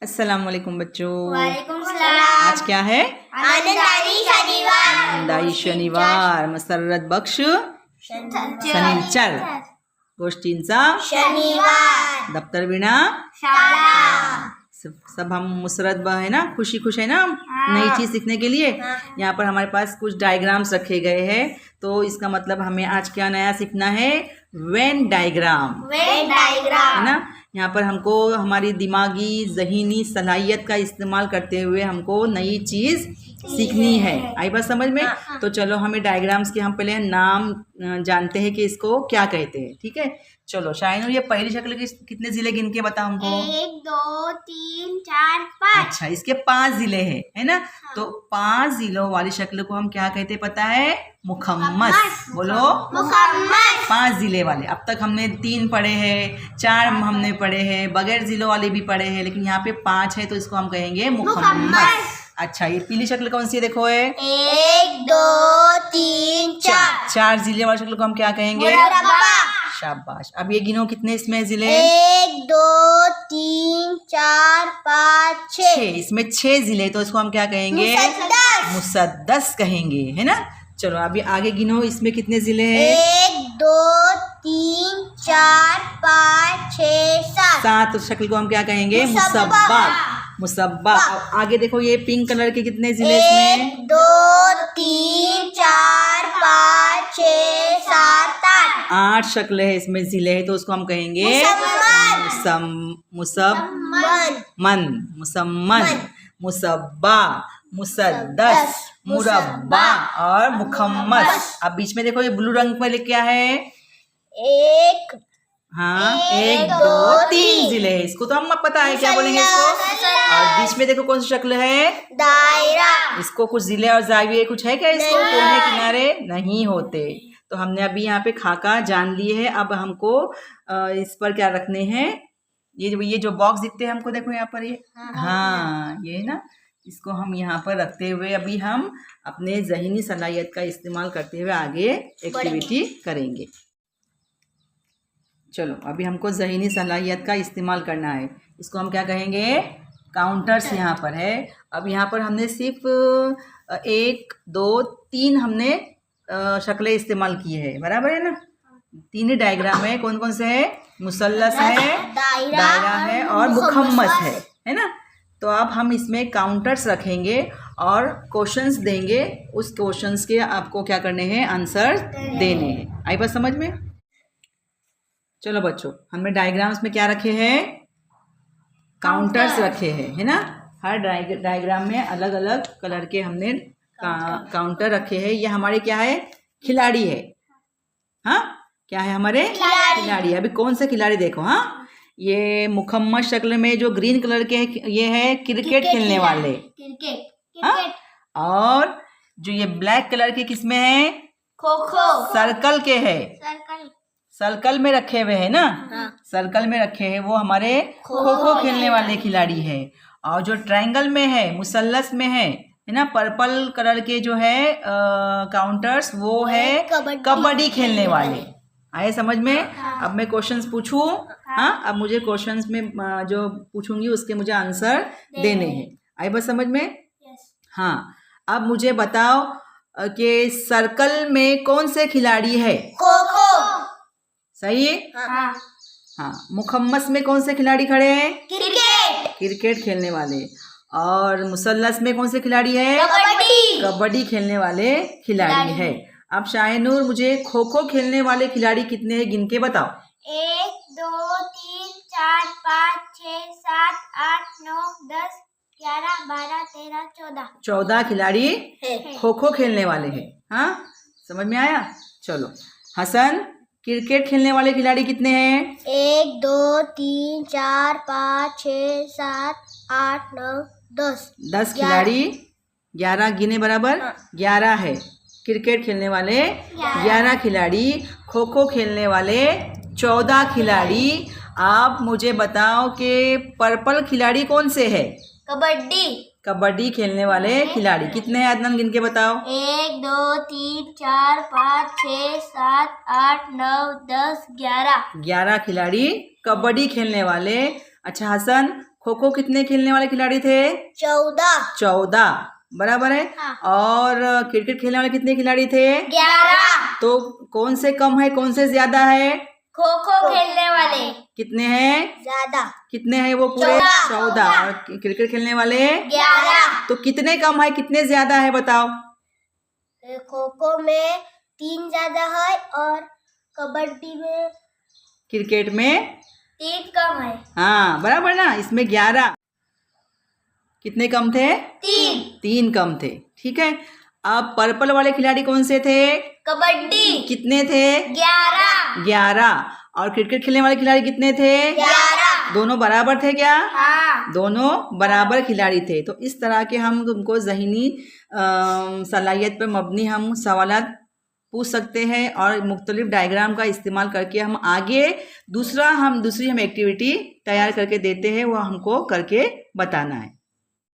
अस्सलाम वालेकुम बच्चों। वालेकुम सलाम। आज क्या है? आनंददायी शनिवार। आनंददायी शनिवार, मसरत बख्श शनिचर, गोष्टींचा शनिवार, दफ्तर विना शाळा। सब हम मुसरत है ना, खुशी खुश है ना, नई चीज़ सीखने के लिए। यहाँ पर हमारे पास कुछ डायग्राम्स रखे गए हैं, तो इसका मतलब हमें आज क्या नया सीखना है? वेन डायग्राम, वेन डायग्राम है ना। यहाँ पर हमको हमारी दिमागी ज़हीनी सलाहियत का इस्तेमाल करते हुए हमको नई चीज़ सीखनी है। आई बात समझ में? तो चलो हमें डायग्राम्स के हम पहले नाम जानते हैं कि इसको क्या कहते हैं। ठीक है, चलो शाइनूर, ये पहली शक्ल के कितने ज़िले गिन के बताओ हमको। 1 2 3 4 5। अच्छा, इसके 5 ज़िले हैं, है ना। तो 5 ज़िलों वाली शक्ल को हम क्या कहते हैं पता है? मुखम्मस। बोलो, मुखम्मस। 5 ज़िले वाले। अब तक हमने 3 पढ़े हैं, 4 हमने पढ़े हैं, बगैर ज़िलों वाले भी पढ़े हैं, लेकिन यहाँ पे 5 है तो इसको हम कहेंगे मुखम्मस। अच्छा, ये पीली शक्ल कौन सी है? देखो है 1 2 3 4। 4 ज़िले वाली शक्ल को हम क्या कहेंगे? मुरब्बा। शाबाश। अब ये गिनो कितने इसमें ज़िले? 1 2 3 4 5 6। इसमें 6 ज़िले, तो इसको हम क्या कहेंगे? मुसद्दस कहेंगे, है ना। चलो अभी आगे गिनो, इसमें कितने ज़िले हैं? 1 2 3 4 5 6 7। 7 शक्ल को हम क्या कहेंगे? मुसब्बा। मुसब्बा। अब आगे देखो, ये पिंक कलर के कितने ज़िले इसमें? 1 2 3 4 5 6 7 8। 8 शक्ल है इसमें, ज़िले है, तो उसको हम कहेंगे मुसम्मन, मुसम्मन, मुसब्बा, मुसद्दस, मुरब्बा और मुखम्मस। अब बीच में देखो, ये ब्लू रंग में क्या है? 1 हाँ, 1 2 3 ज़िले है, इसको तो हम पता है क्या बोलेंगे इसको। और बीच में देखो कौन सी शक्ल है? दायरा। इसको कुछ ज़िले और जाविये कुछ है क्या इसको? कोने किनारे नहीं होते। तो हमने अभी यहाँ पे खाका जान लिए है। अब हमको इस पर क्या रखने हैं? ये जो बॉक्स दिखते हैं हमको, देखो यहाँ पर ये, हाँ ये ना, इसको हम यहाँ पर रखते हुए अभी हम अपने ज़हनी सलाहियत का इस्तेमाल करते हुए आगे एक्टिविटी करेंगे। चलो अभी हमको ज़हनी सलाहियत का इस्तेमाल करना है। इसको हम क्या कहेंगे? काउंटर्स यहाँ पर है। अब यहाँ पर हमने सिर्फ 1 2 3 हमने शक्लें इस्तेमाल की है, बराबर है ना। 3 ही डायग्राम है। कौन कौन से है? मुसल्लस है, दायरा है और मुखम्मस है ना। तो अब हम इसमें काउंटर्स रखेंगे और क्वेश्चंस देंगे। उस क्वेश्चंस के आपको क्या करने हैं? आंसर देने हैं। आई बात समझ में? चलो बच्चों, हमने डायग्राम्स में क्या रखे हैं? काउंटर्स रखे हैं, है ना। हर डायग्राम में अलग अलग कलर के हमने काउंटर रखे हैं। ये हमारे क्या है? खिलाड़ी है। हाँ, क्या है? हमारे खिलाड़ी। अभी कौन से खिलाड़ी देखो। हाँ, ये मुखम्मस शक्ल में जो ग्रीन कलर के है, ये है क्रिकेट खेलने वाले। हाँ? और जो ये ब्लैक कलर के किसमें है? खो खो। सर्कल के है, सर्कल में रखे हुए है ना। सर्कल में रखे हैं वो हमारे खो खो खेलने वाले खिलाड़ी है। और जो ट्रायंगल में है, मुसल्लस में है ना, पर्पल कलर के जो है काउंटर्स, वो है कबड्डी खेलने वाले। आए समझ में? अब मैं क्वेश्चंस पूछूं। हाँ, अब मुझे क्वेश्चंस में जो पूछूंगी उसके मुझे आंसर देने हैं। आए बस समझ में? हाँ, अब मुझे बताओ कि सर्कल में कौन से खिलाड़ी है? खो खो। सही है। हाँ, मुखम्मस में कौन से खिलाड़ी खड़े हैं? क्रिकेट खेलने वाले। और मुसल्लस में कौन से खिलाड़ी है? कबड्डी खेलने वाले खिलाड़ी है। अब शाइनूर, मुझे खो खो खेलने वाले खिलाड़ी कितने हैं गिन के बताओ। 1 2 3 4 5 6 7 8 9 10 11 12 13 14। 14 खिलाड़ी खो खो खेलने वाले हैं। हाँ, समझ में आया? चलो हसन, क्रिकेट खेलने वाले खिलाड़ी कितने हैं? 1 2 3 4 5 6 7 8 9 10। 10 खिलाड़ी, 11 गिने बराबर, 11 है क्रिकेट खेलने वाले, 11 खिलाड़ी, खो खो खेलने वाले 14 खिलाड़ी। आप मुझे बताओ कि पर्पल खिलाड़ी कौन से है? कबड्डी खेलने वाले खिलाड़ी कितने हैं? अदनान गिन के बताओ। 1 2 3 4 5 6 7 8 9 10 11। 11 खिलाड़ी कबड्डी खेलने वाले। अच्छा हसन, खो खो कितने खेलने वाले खिलाड़ी थे? 14। 14, बराबर है। हाँ। और क्रिकेट खेलने वाले कितने खिलाड़ी थे? 11। तो कौन से कम है, कौन से ज्यादा है? खो खो खेलने वाले कितने हैं? ज्यादा। कितने हैं वो पूरे? 14। 14। और क्रिकेट खेलने वाले 11। तो कितने कम है, कितने ज्यादा है, बताओ। खो खो में 3 ज्यादा है और कबड्डी में क्रिकेट में 3 कम है। हाँ बराबर ना, इसमें 11। कितने कम थे? 3। 3 कम थे, ठीक है। अब पर्पल वाले खिलाड़ी कौन से थे? कबड्डी कितने थे? 11। 11। और क्रिकेट खेलने वाले खिलाड़ी कितने थे? 11। दोनों बराबर थे क्या? हाँ। दोनों बराबर खिलाड़ी थे। तो इस तरह के हम तुमको ज़हनी सलाहियत पर मबनी हम सवालात पूछ सकते हैं और मुख्तलिफ डायग्राम का इस्तेमाल करके हम आगे दूसरी हम एक्टिविटी तैयार करके देते हैं, वो हमको करके बताना है।